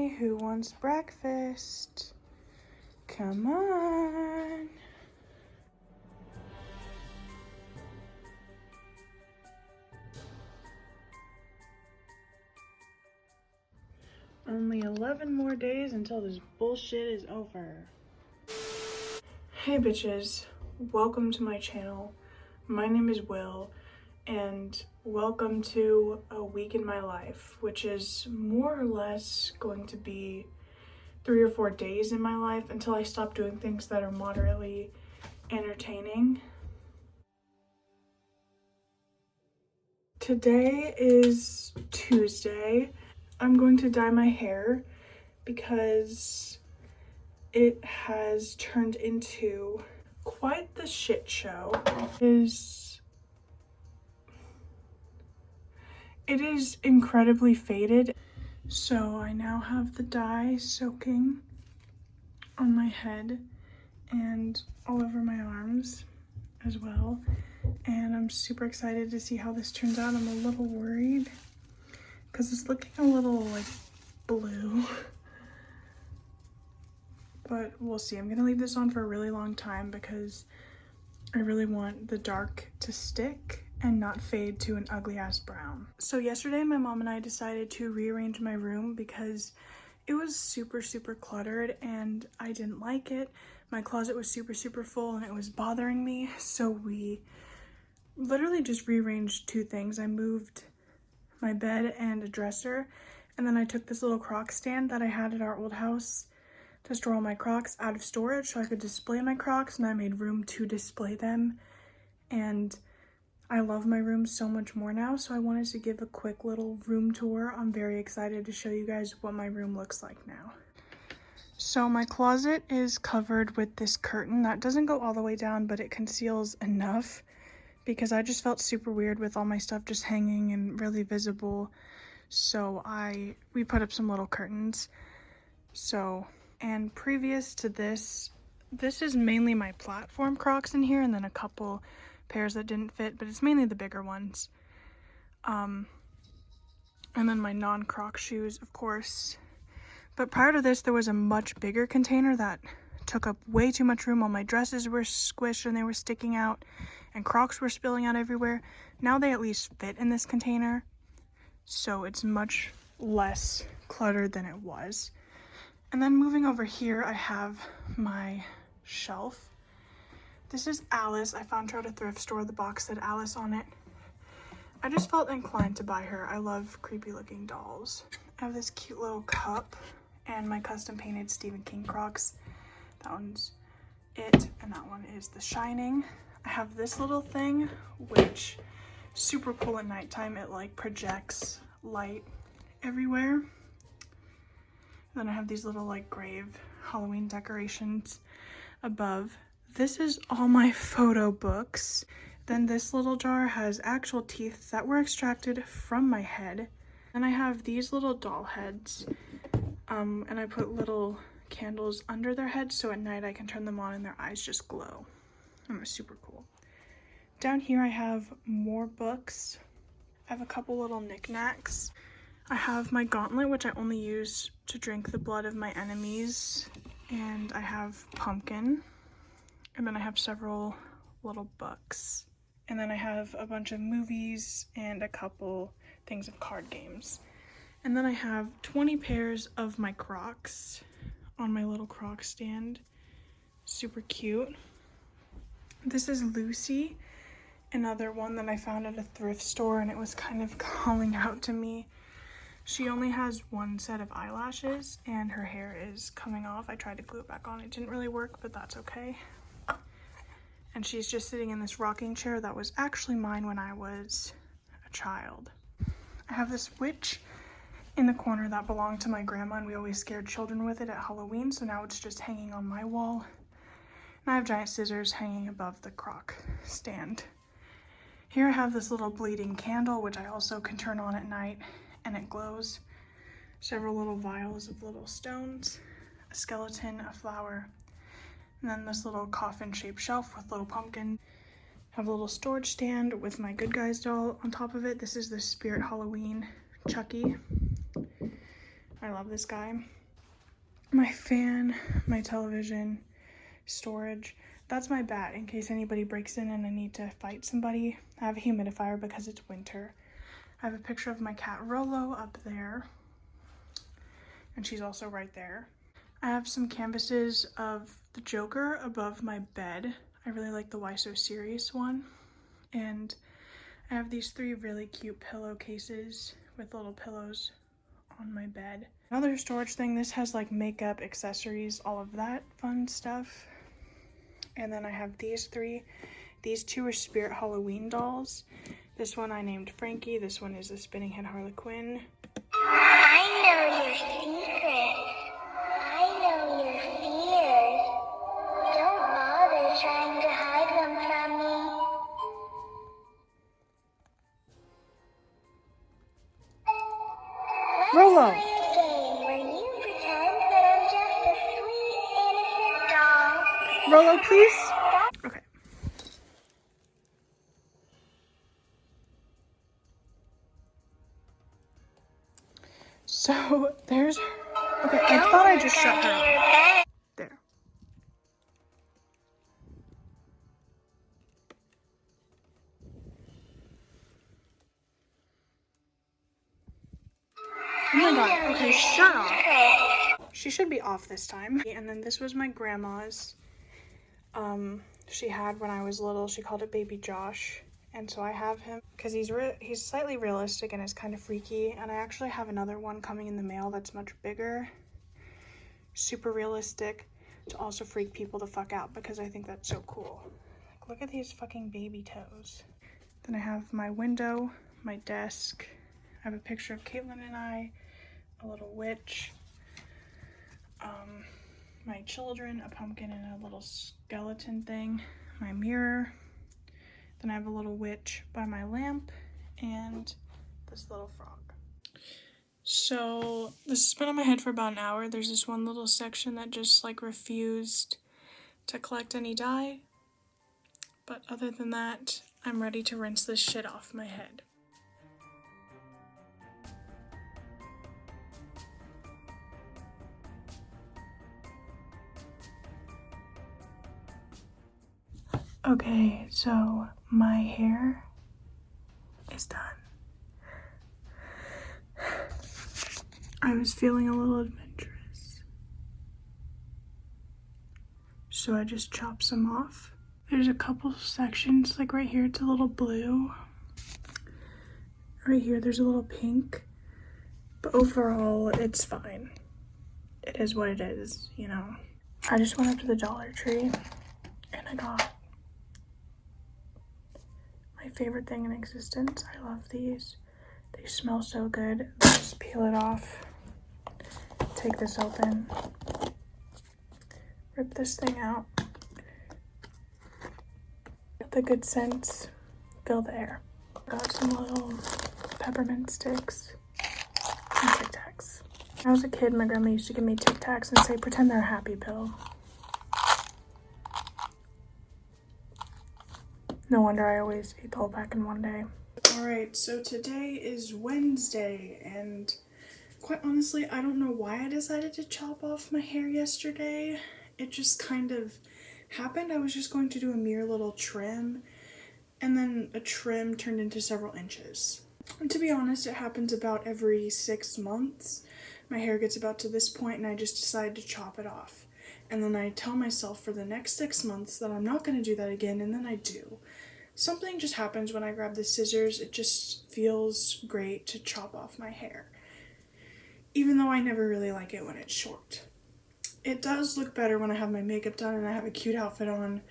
Hey, who wants breakfast? Come on. Only 11 more days until this bullshit is over. Hey bitches, welcome to my channel. My name is Will, and welcome to a week in my life, which is more or less going to be 3 or 4 days in my life until I stop doing things that are moderately entertaining. Today is Tuesday. I'm going to dye my hair because it has turned into quite the shit show. It is incredibly faded. So I now have the dye soaking on my head and all over my arms as well. And I'm super excited to see how this turns out. I'm a little worried because it's looking a little like blue, but we'll see. I'm gonna leave this on for a really long time because I really want the dark to stick and not fade to an ugly ass brown. So yesterday my mom and I decided to rearrange my room because it was super cluttered and I didn't like it. My closet was super full and it was bothering me, so we literally just rearranged 2 things. I moved my bed and a dresser, and then I took this little crock stand that I had at our old house to store all my Crocs out of storage so I could display my Crocs, and I made room to display them. And I love my room so much more now, so I wanted to give a quick little room tour. I'm very excited to show you guys what my room looks like now. So my closet is covered with this curtain that doesn't go all the way down, but it conceals enough because I just felt super weird with all my stuff just hanging and really visible. So we put up some little curtains. So, and previous to this is mainly my platform Crocs in here, and then a couple pairs that didn't fit, but it's mainly the bigger ones. And then my non-Croc shoes, of course. But prior to this, there was a much bigger container that took up way too much room. All my dresses were squished and they were sticking out, and Crocs were spilling out everywhere. Now they at least fit in this container, so it's much less cluttered than it was. And then moving over here, I have my shelf. This is Alice. I found her at a thrift store. The box said Alice on it. I just felt inclined to buy her. I love creepy looking dolls. I have this cute little cup and my custom painted Stephen King Crocs. That one's it, and that one is The Shining. I have this little thing, which is super cool at nighttime. It like projects light everywhere. Then I have these little like grave Halloween decorations above. This is all my photo books. Then this little jar has actual teeth that were extracted from my head. Then I have these little doll heads, and I put little candles under their heads so at night I can turn them on and their eyes just glow. And they're super cool. Down here I have more books. I have a couple little knickknacks. I have my gauntlet, which I only use to drink the blood of my enemies. And I have pumpkin. And then I have several little books. And then I have a bunch of movies and a couple things of card games. And then I have 20 pairs of my Crocs on my little Croc stand. Super cute. This is Lucy, another one that I found at a thrift store, and it was kind of calling out to me. She only has one set of eyelashes and her hair is coming off. I tried to glue it back on. It didn't really work, but that's okay. And she's just sitting in this rocking chair that was actually mine when I was a child. I have this witch in the corner that belonged to my grandma, and we always scared children with it at Halloween, so now it's just hanging on my wall. And I have giant scissors hanging above the Croc stand. Here I have this little bleeding candle, which I also can turn on at night, and it glows. Several little vials of little stones, a skeleton, a flower, and then this little coffin-shaped shelf with little pumpkin. I have a little storage stand with my Good Guys doll on top of it. This is the Spirit Halloween Chucky. I I love this guy. My fan, my television, storage. That's my bat in case anybody breaks in and I need to fight somebody. I have a humidifier because it's winter. I have a picture of my cat Rolo up there. And she's also right there. I have some canvases of the Joker above my bed. I really like the Why So Serious one. And I have these 3 really cute pillowcases with little pillows on my bed. Another storage thing, this has like makeup, accessories, all of that fun stuff. And then I have these 3. These 2 are Spirit Halloween dolls. This one I named Frankie. This one is the Spinning Head Harley Quinn. I know your secrets. I know your fears. Don't bother trying to hide them from me. Rolo! Let's play a game where you pretend that I'm just a sweet, innocent doll. Rolo, please? Okay. So, there's her. Okay, I thought I just shut her off. There. Oh my god, okay, shut off. She should be off this time. And then this was my grandma's. She had when I was little. She called it Baby Josh. And so I have him because he's slightly realistic and is kind of freaky. And I actually have another one coming in the mail that's much bigger. Super realistic to also freak people the fuck out because I think that's so cool. Like, look at these fucking baby toes. Then I have my window, my desk. I have a picture of Caitlin and I, a little witch, my children, a pumpkin and a little skeleton thing, my mirror. Then I have a little witch by my lamp and this little frog. So this has been on my head for about an hour. There's this one little section that just like refused to collect any dye. But other than that, I'm ready to rinse this shit off my head. Okay, so my hair is done. I was feeling a little adventurous, so I just chopped some off. There's a couple sections, like right here it's a little blue. Right here there's a little pink, but overall it's fine. It is what it is, you know. I just went up to the Dollar Tree and I got my favorite thing in existence. I love these. They smell so good. Just peel it off. Take this open. Rip this thing out. Get the good scents. Fill the air. Got some little peppermint sticks and Tic Tacs. When I was a kid, my grandma used to give me Tic Tacs and say, pretend they're a happy pill. No wonder I always ate the whole pack in one day. Alright, so today is Wednesday, and quite honestly, I don't know why I decided to chop off my hair yesterday. It just kind of happened. I was just going to do a mere little trim, and then a trim turned into several inches. And to be honest, it happens about every 6 months. My hair gets about to this point, and I just decide to chop it off. And then I tell myself for the next 6 months that I'm not going to do that again, and then I do. Something just happens when I grab the scissors. It just feels great to chop off my hair. Even though I never really like it when it's short. It does look better when I have my makeup done and I have a cute outfit on.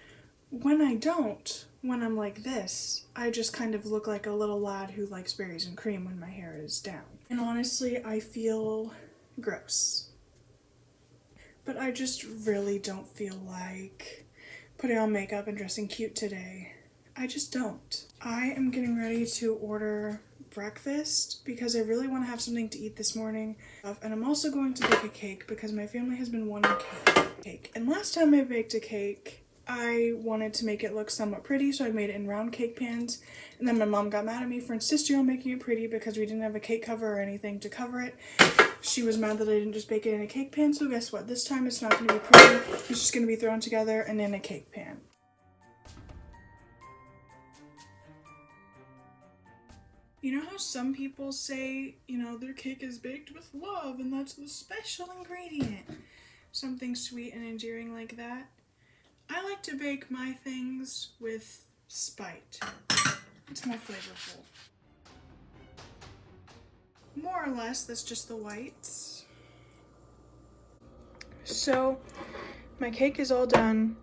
When I don't, when I'm like this, I just kind of look like a little lad who likes berries and cream when my hair is down. And honestly, I feel gross. But I just really don't feel like putting on makeup and dressing cute today. I just don't. I am getting ready to order breakfast because I really want to have something to eat this morning. And I'm also going to bake a cake because my family has been wanting cake. And last time I baked a cake, I wanted to make it look somewhat pretty, so I made it in round cake pans. And then my mom got mad at me for insisting on making it pretty because we didn't have a cake cover or anything to cover it. She was mad that I didn't just bake it in a cake pan, so guess what? This time it's not going to be pretty. It's just going to be thrown together and in a cake pan. You know how some people say, you know, their cake is baked with love and that's the special ingredient? Something sweet and endearing like that. I like to bake my things with spite. It's more flavorful. More or less, that's just the whites. So, my cake is all done.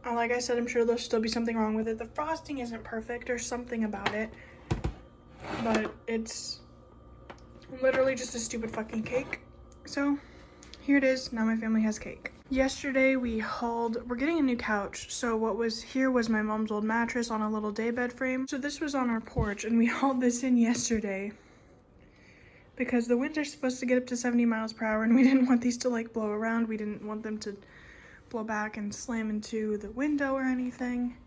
Like I said, I'm sure there'll still be something wrong with it. The frosting isn't perfect or something about it. But it's literally just a stupid fucking cake. So, here it is. Now my family has cake. Yesterday we're getting a new couch. So what was here was my mom's old mattress on a little daybed frame. So this was on our porch and we hauled this in yesterday because the winds are supposed to get up to 70 miles per hour and we didn't want these to like blow around. We didn't want them to blow back and slam into the window or anything.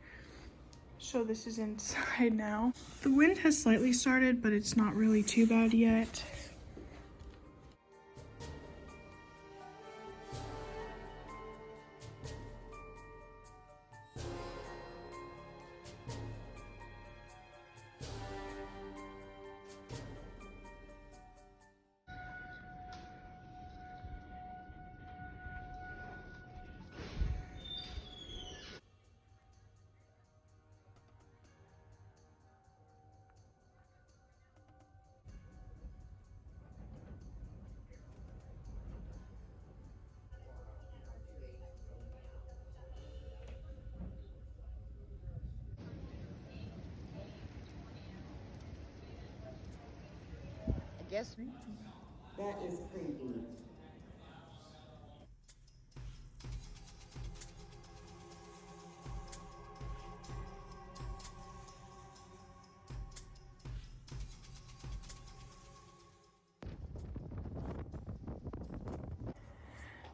So this is inside now. The wind has slightly started, but it's not really too bad yet. Guess that is creepy.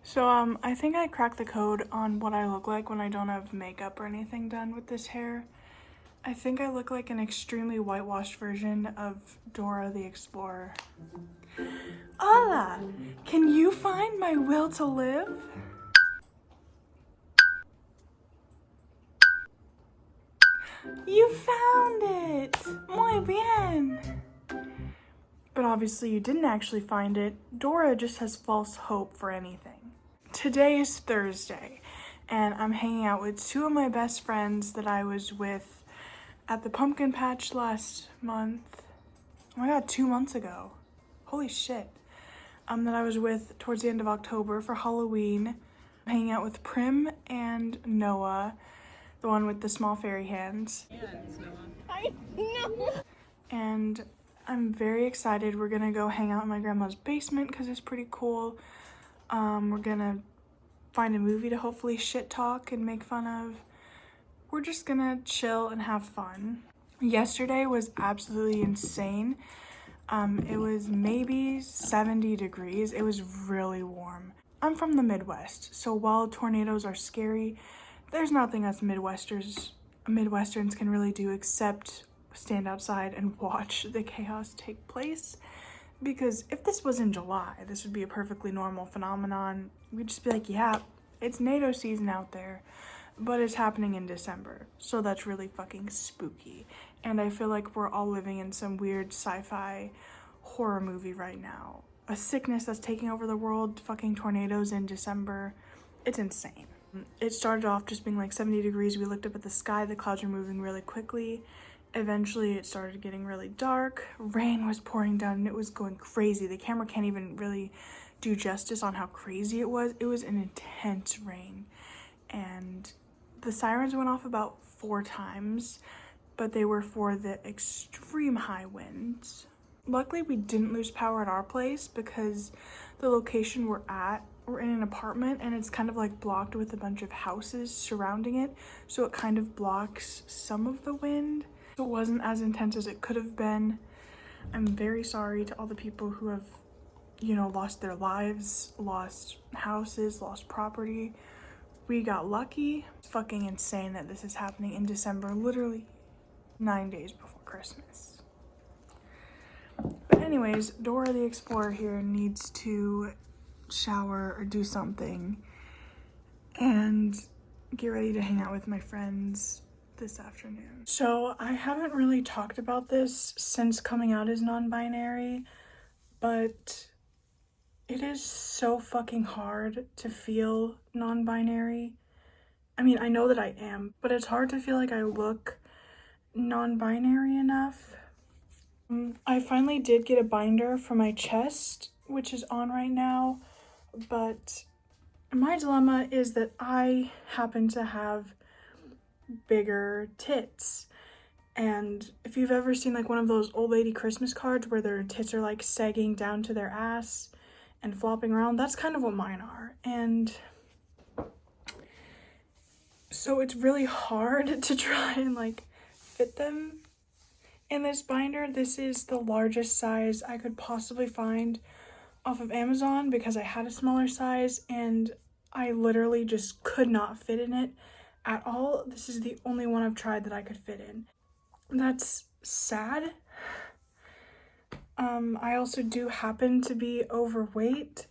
So I think I cracked the code on what I look like when I don't have makeup or anything done with this hair. I think I look like an extremely whitewashed version of Dora the Explorer. Hola! Can you find my will to live? You found it! Muy bien! But obviously you didn't actually find it. Dora just has false hope for anything. Today is Thursday, and I'm hanging out with two of my best friends that I was with at the pumpkin patch last month. Oh my god, 2 months ago. Holy shit. That I was with towards the end of October for Halloween. I'm hanging out with Prim and Noah, the one with the small fairy hands. Yeah, it's Noah. I know. And I'm very excited. We're gonna go hang out in my grandma's basement because it's pretty cool. We're gonna find a movie to hopefully shit talk and make fun of. We're just gonna chill and have fun. Yesterday was absolutely insane. It was maybe 70 degrees. It was really warm. I'm from the Midwest, so while tornadoes are scary, there's nothing us Midwesterns can really do except stand outside and watch the chaos take place. Because if this was in July, this would be a perfectly normal phenomenon. We'd just be like, yeah, it's NATO season out there. But it's happening in December, so that's really fucking spooky. And I feel like we're all living in some weird sci-fi horror movie right now. A sickness that's taking over the world, fucking tornadoes in December. It's insane. It started off just being like 70 degrees. We looked up at the sky, the clouds were moving really quickly. Eventually it started getting really dark. Rain was pouring down and it was going crazy. The camera can't even really do justice on how crazy it was. It was an intense rain. And the sirens went off about 4 times, but they were for the extreme high winds. Luckily, we didn't lose power at our place because the location we're in an apartment and it's kind of like blocked with a bunch of houses surrounding it, so it kind of blocks some of the wind. It wasn't as intense as it could have been. I'm very sorry to all the people who have, you know, lost their lives, lost houses, lost property. We got lucky. It's fucking insane that this is happening in December, literally 9 days before Christmas. But anyways, Dora the Explorer here needs to shower or do something and get ready to hang out with my friends this afternoon. So I haven't really talked about this since coming out as non-binary, but it is so fucking hard to feel non-binary. I mean, I know that I am, but it's hard to feel like I look non-binary enough. I finally did get a binder for my chest, which is on right now, but my dilemma is that I happen to have bigger tits. And if you've ever seen like one of those old lady Christmas cards where their tits are like sagging down to their ass and flopping around, that's kind of what mine are. And so it's really hard to try and like fit them in this binder. This is the largest size I could possibly find off of Amazon because I had a smaller size and I literally just could not fit in it at all. This is the only one I've tried that I could fit in. That's sad. I also do happen to be overweight.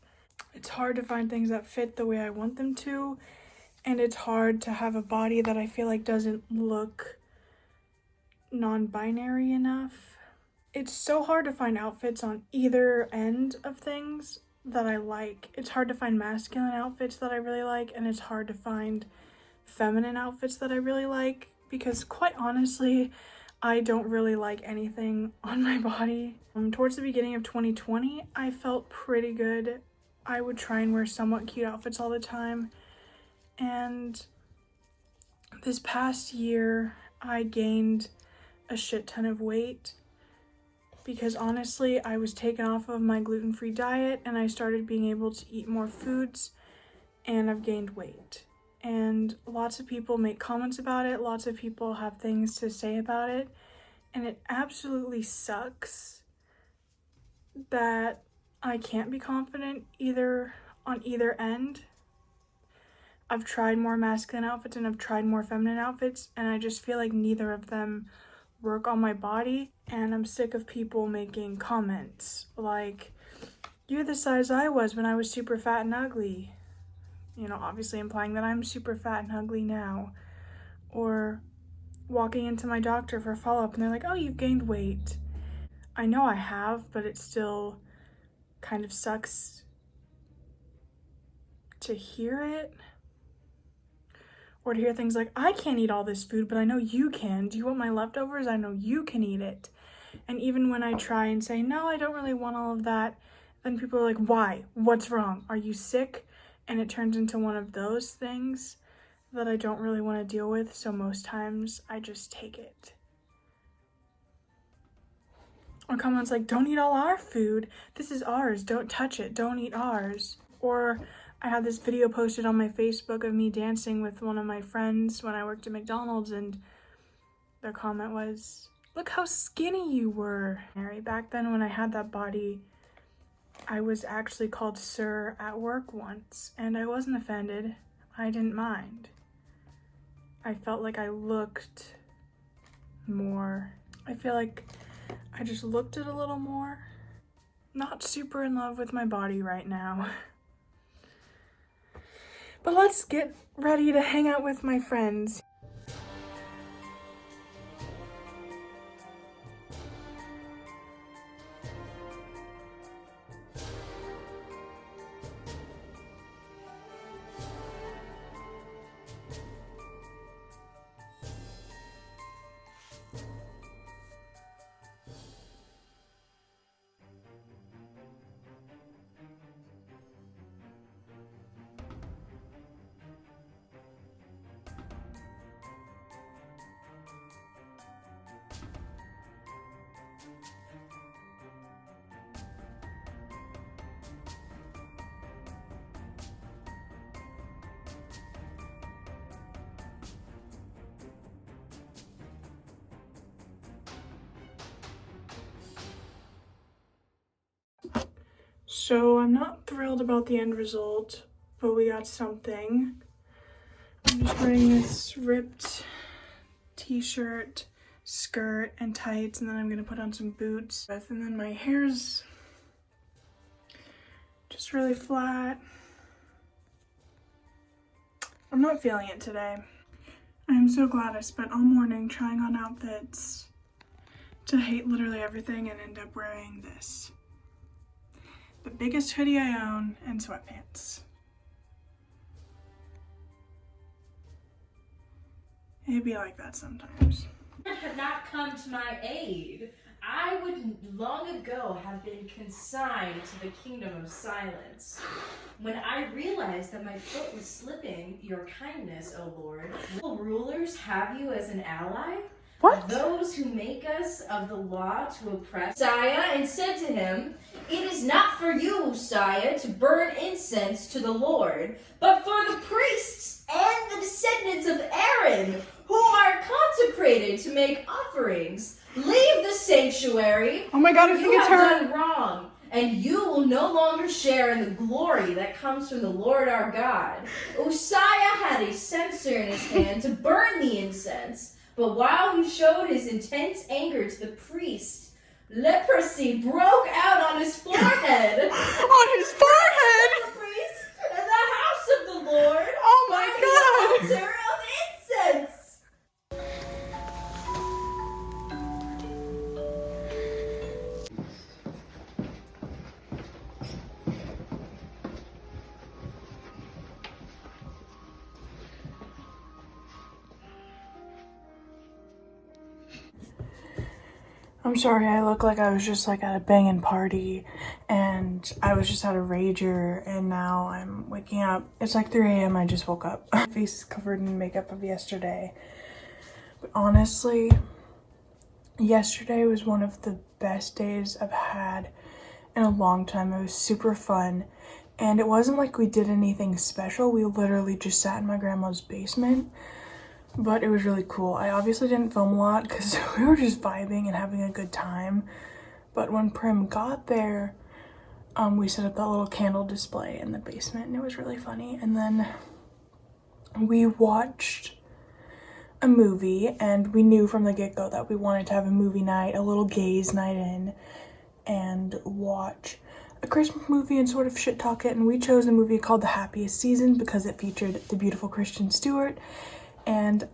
It's hard to find things that fit the way I want them to, and it's hard to have a body that I feel like doesn't look non-binary enough. It's so hard to find outfits on either end of things that I like. It's hard to find masculine outfits that I really like, and it's hard to find feminine outfits that I really like, because quite honestly, I don't really like anything on my body. Towards the beginning of 2020, I felt pretty good. I would try and wear somewhat cute outfits all the time, and this past year, I gained a shit ton of weight because honestly, I was taken off of my gluten-free diet and I started being able to eat more foods, and I've gained weight. And lots of people make comments about it, lots of people have things to say about it, and it absolutely sucks that I can't be confident on either end. I've tried more masculine outfits and I've tried more feminine outfits, and I just feel like neither of them work on my body, and I'm sick of people making comments like, you're the size I was when I was super fat and ugly. You know, obviously implying that I'm super fat and ugly now. Or walking into my doctor for a follow-up and they're like, oh, you've gained weight. I know I have, but it still kind of sucks to hear it. Or to hear things like, I can't eat all this food, but I know you can. Do you want my leftovers? I know you can eat it. And even when I try and say, no, I don't really want all of that, then people are like, why? What's wrong? Are you sick? And it turns into one of those things that I don't really want to deal with, so most times I just take it. Or comments like, don't eat all our food. This is ours. Don't touch it. Don't eat ours. Or I had this video posted on my Facebook of me dancing with one of my friends when I worked at McDonald's, and their comment was, look how skinny you were. Back then when I had that body, I was actually called sir at work once, and I wasn't offended. I didn't mind. I felt like I looked more. I feel like I just looked it a little more. Not super in love with my body right now. But let's get ready to hang out with my friends. So I'm not thrilled about the end result, but we got something. I'm just wearing this ripped t-shirt skirt and tights, and then I'm gonna put on some boots. And then my hair's just really flat. I'm not feeling it today. I'm so glad I spent all morning trying on outfits to hate literally everything and end up wearing this. The biggest hoodie I own and sweatpants. It'd be like that sometimes. Had not come to my aid, I would long ago have been consigned to the kingdom of silence. When I realized that my foot was slipping, your kindness, O Lord, will rulers have you as an ally? What? Those who make us of the law to oppress Uzziah, and said to him, "It is not for you, Uzziah, to burn incense to the Lord, but for the priests and the descendants of Aaron, who are consecrated to make offerings. Leave the sanctuary. Oh my god, I think You it's have her. done wrong, and you will no longer share in the glory that comes from the Lord our God." Uzziah had a censer in his hand to burn the incense, but while he showed his intense anger to the priest, leprosy broke out on his forehead. On his forehead? The priest in the house of the Lord. Oh my by god. the altar of incense. I'm sorry, I look like I was just like at a banging party and I was just at a rager and now I'm waking up. It's like 3 a.m. I just woke up. My face is covered in makeup of yesterday. But honestly, yesterday was one of the best days I've had in a long time. It was super fun. And it wasn't like we did anything special. We literally just sat in my grandma's basement. But it was really cool. I obviously didn't film a lot because we were just vibing and having a good time. But when Prim got there, we set up that little candle display in the basement and it was really funny. And then we watched a movie and we knew from the get-go that we wanted to have a movie night, a little gaze night in, and watch a Christmas movie and sort of shit talk it. And we chose a movie called The Happiest Season because it featured the beautiful Kristen Stewart and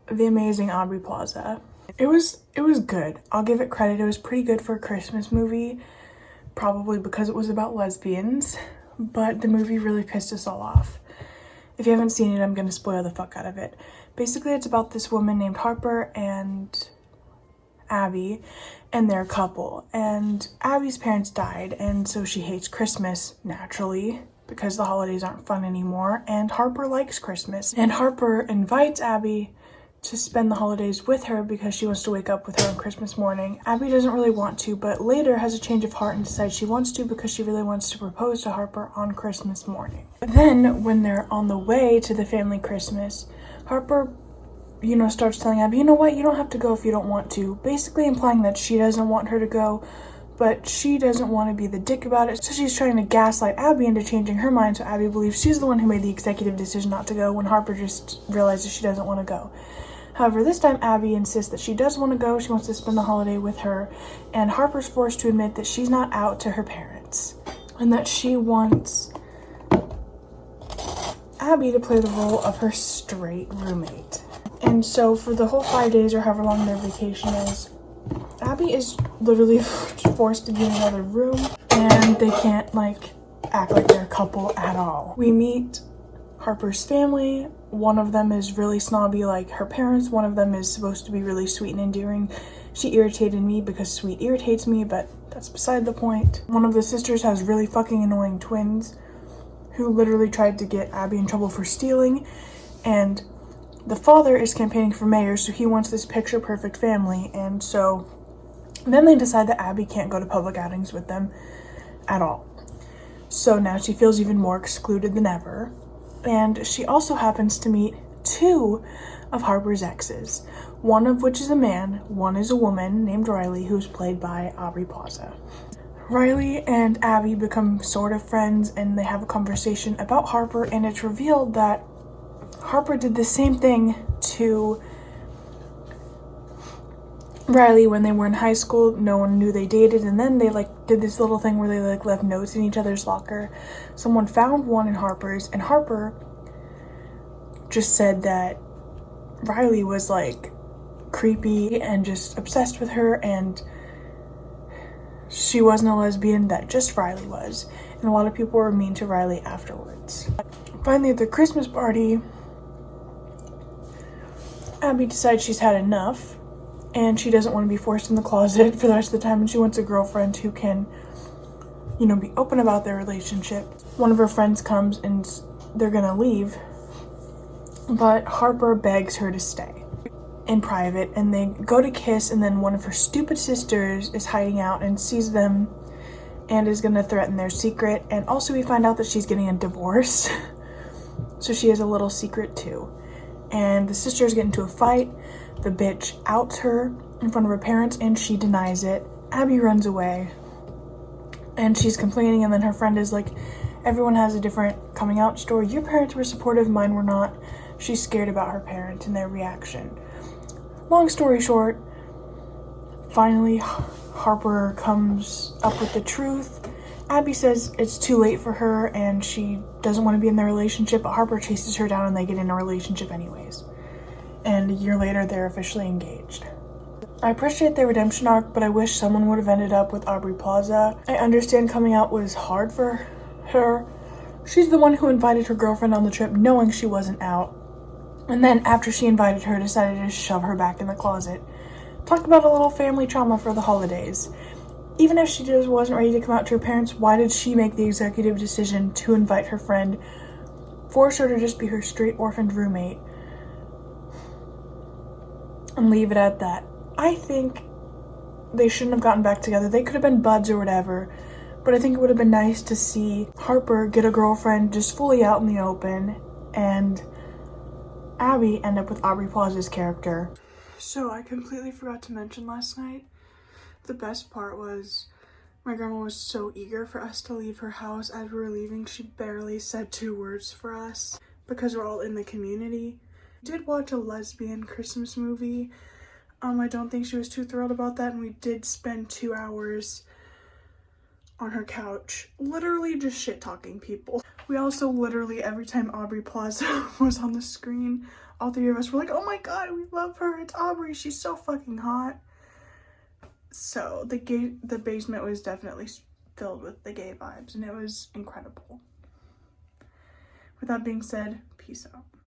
the amazing Aubrey Plaza. It was good. I'll give it credit. It was pretty good for a Christmas movie, probably because it was about lesbians, but the movie really pissed us all off. If you haven't seen it, I'm gonna spoil the fuck out of it. Basically, it's about this woman named Harper and Abby and their couple. And Abby's parents died, and so she hates Christmas, naturally, because the holidays aren't fun anymore, and Harper likes Christmas. And Harper invites Abby to spend the holidays with her because she wants to wake up with her on Christmas morning. Abby doesn't really want to, but later has a change of heart and decides she wants to because she really wants to propose to Harper on Christmas morning. But then, when they're on the way to the family Christmas, Harper, starts telling Abby, you know what, you don't have to go if you don't want to, basically implying that she doesn't want her to go, but she doesn't want to be the dick about it, so she's trying to gaslight Abby into changing her mind so Abby believes she's the one who made the executive decision not to go when Harper just realizes she doesn't want to go. However, this time Abby insists that she does want to go, she wants to spend the holiday with her, and Harper's forced to admit that she's not out to her parents, and that she wants Abby to play the role of her straight roommate. And so for the whole 5 days or however long their vacation is, Abby is literally forced to be in another room and they can't act like they're a couple at all. We meet Harper's family. One of them is really snobby like her parents. One of them is supposed to be really sweet and endearing. She irritated me because sweet irritates me, but that's beside the point. One of the sisters has really fucking annoying twins who literally tried to get Abby in trouble for stealing, and the father is campaigning for mayor, so he wants this picture perfect family, and so then they decide that Abby can't go to public outings with them at all. So now she feels even more excluded than ever. And she also happens to meet 2 of Harper's exes, one of which is a man, one is a woman named Riley, who's played by Aubrey Plaza. Riley and Abby become sort of friends and they have a conversation about Harper, and it's revealed that Harper did the same thing to Riley when they were in high school. No one knew they dated, and then they like did this little thing where they like left notes in each other's locker. Someone found one in Harper's, and Harper just said that Riley was like creepy and just obsessed with her, and she wasn't a lesbian, that just Riley was. And a lot of people were mean to Riley afterwards. Finally, at the Christmas party, Abby decides she's had enough and she doesn't want to be forced in the closet for the rest of the time, and she wants a girlfriend who can, you know, be open about their relationship. One of her friends comes and they're gonna leave, but Harper begs her to stay in private, and they go to kiss, and then one of her stupid sisters is hiding out and sees them and is gonna threaten their secret. And also we find out that she's getting a divorce, so she has a little secret too. And the sisters get into a fight. The bitch outs her in front of her parents and she denies it. Abby runs away and she's complaining, and then her friend is like, everyone has a different coming out story. Your parents were supportive, mine were not. She's scared about her parents and their reaction. Long story short, finally Harper comes up with the truth. Abby says it's too late for her and she doesn't want to be in their relationship, but Harper chases her down and they get in a relationship anyways. And a year later, they're officially engaged. I appreciate the redemption arc, but I wish someone would have ended up with Aubrey Plaza. I understand coming out was hard for her. She's the one who invited her girlfriend on the trip knowing she wasn't out. And then after she invited her, decided to shove her back in the closet. Talk about a little family trauma for the holidays. Even if she just wasn't ready to come out to her parents, why did she make the executive decision to invite her friend, force her to just be her straight orphaned roommate, and leave it at that? I think they shouldn't have gotten back together. They could have been buds or whatever, but I think it would have been nice to see Harper get a girlfriend just fully out in the open, and Abby end up with Aubrey Plaza's character. So I completely forgot to mention last night, the best part was my grandma was so eager for us to leave her house. As we were leaving, she barely said 2 words for us because we're all in the community. Did watch a lesbian Christmas movie. I don't think she was too thrilled about that, and we did spend 2 hours on her couch literally just shit talking people. We also literally, every time Aubrey Plaza was on the screen, all 3 of us were like, oh my god, we love her, it's Aubrey, she's so fucking hot. So the basement was definitely filled with the gay vibes, and it was incredible. With that being said, peace out.